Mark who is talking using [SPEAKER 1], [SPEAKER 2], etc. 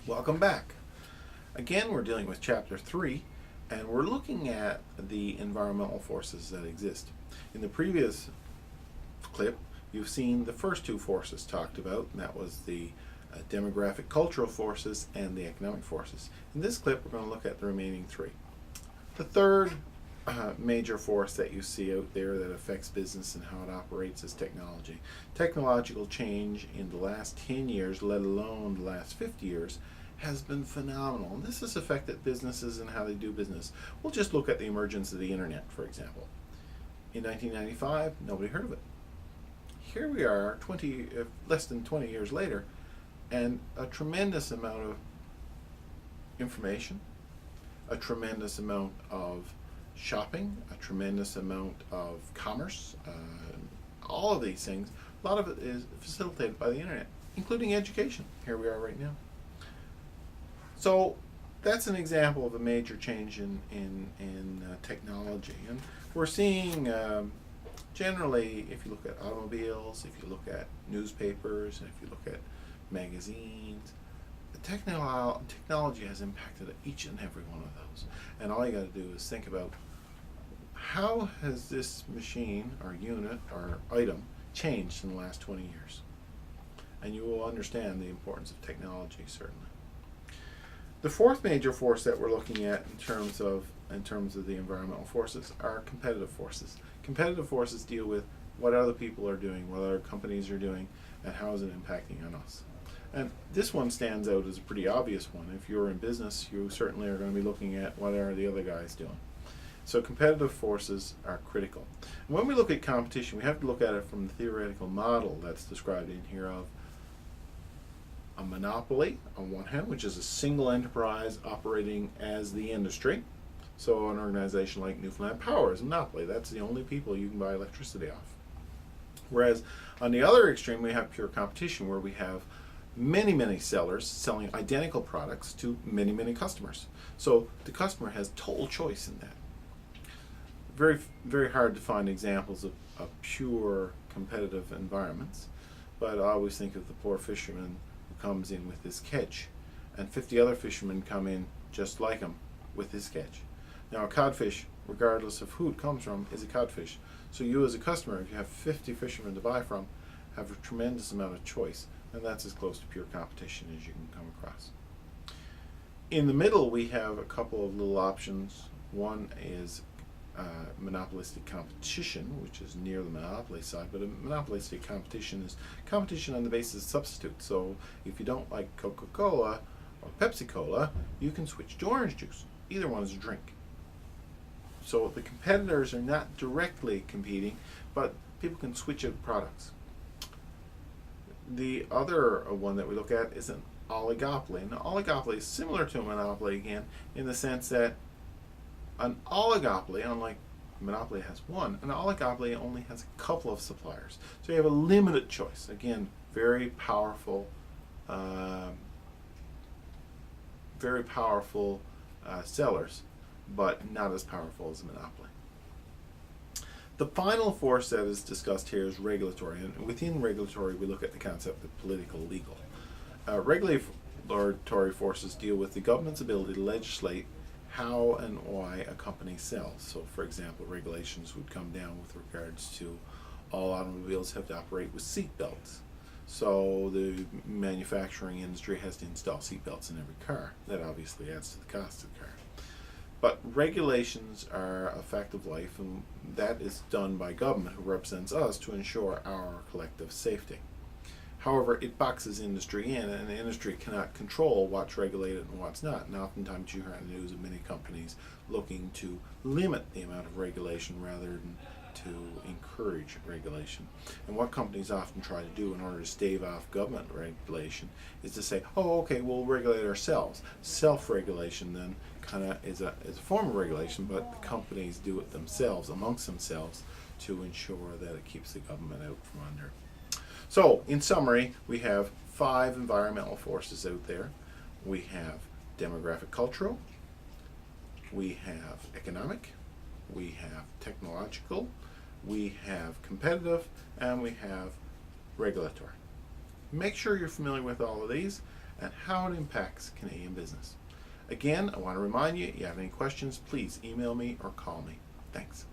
[SPEAKER 1] Welcome back. Again, we're dealing with Chapter 3, and we're looking at the environmental forces that exist. In the previous clip, you've seen the first two forces talked about, and that was the demographic cultural forces and the economic forces. In this clip, we're going to look at the remaining three. The third major force that you see out there that affects business and how it operates is technology. Technological change in the last 10 years, let alone the last 50 years, has been phenomenal. And this has affected businesses and how they do business. We'll just look at the emergence of the internet, for example. In 1995, nobody heard of it. Here we are, less than 20 years later, and a tremendous amount of information, a tremendous amount of shopping, a tremendous amount of commerce, all of these things, a lot of it is facilitated by the internet, including education. Here we are right now. So that's an example of a major change in technology. And we're seeing generally, if you look at automobiles, if you look at newspapers, and if you look at magazines, technology has impacted each and every one of those. And all you got to do is think about how has this machine or unit or item changed in the last 20 years. And you will understand the importance of technology, certainly. The fourth major force that we're looking at in terms of the environmental forces are competitive forces. Competitive forces deal with what other people are doing, what other companies are doing, and how is it impacting on us. And this one stands out as a pretty obvious one. If you're in business, you certainly are going to be looking at what are the other guys doing. So competitive forces are critical. And when we look at competition, we have to look at it from the theoretical model that's described in here of a monopoly on one hand, which is a single enterprise operating as the industry. So an organization like Newfoundland Power is a monopoly. That's the only people you can buy electricity off. Whereas on the other extreme, we have pure competition, where we have many sellers selling identical products to many customers. So the customer has total choice in that. Very hard to find examples of pure competitive environments, but I always think of the poor fisherman who comes in with his catch, and 50 other fishermen come in just like him with his catch. Now a codfish, regardless of who it comes from, is a codfish. So you as a customer, if you have 50 fishermen to buy from, have a tremendous amount of choice, and that's as close to pure competition as you can come across. In the middle, we have a couple of little options. One is monopolistic competition, which is near the monopoly side, but a monopolistic competition is competition on the basis of substitute. So if you don't like Coca-Cola or Pepsi-Cola, you can switch to orange juice. Either one is a drink. So the competitors are not directly competing, but people can switch out products. The other one that we look at is an oligopoly. And an oligopoly is similar to a monopoly again, in the sense that an oligopoly, unlike monopoly has one, an oligopoly only has a couple of suppliers. So you have a limited choice. Again, very powerful sellers, but not as powerful as a monopoly. The final force that is discussed here is regulatory, and within regulatory we look at the concept of political legal. Regulatory forces deal with the government's ability to legislate how and why a company sells. So for example, regulations would come down with regards to all automobiles have to operate with seat belts. So the manufacturing industry has to install seat belts in every car. That obviously adds to the cost of the car. But regulations are a fact of life, and that is done by government, who represents us, to ensure our collective safety. However, it boxes industry in, and the industry cannot control what's regulated and what's not. And oftentimes you hear in the news of many companies looking to limit the amount of regulation rather than to encourage regulation. And what companies often try to do in order to stave off government regulation is to say, oh, okay, we'll regulate ourselves. Self-regulation then kind of is a form of regulation, but the companies do it themselves, amongst themselves, to ensure that it keeps the government out from under. So, in summary, we have 5 environmental forces out there. We have demographic cultural, we have economic, we have technological, we have competitive, and we have regulatory. Make sure you're familiar with all of these, and how it impacts Canadian business. Again, I want to remind you, if you have any questions, please email me or call me. Thanks.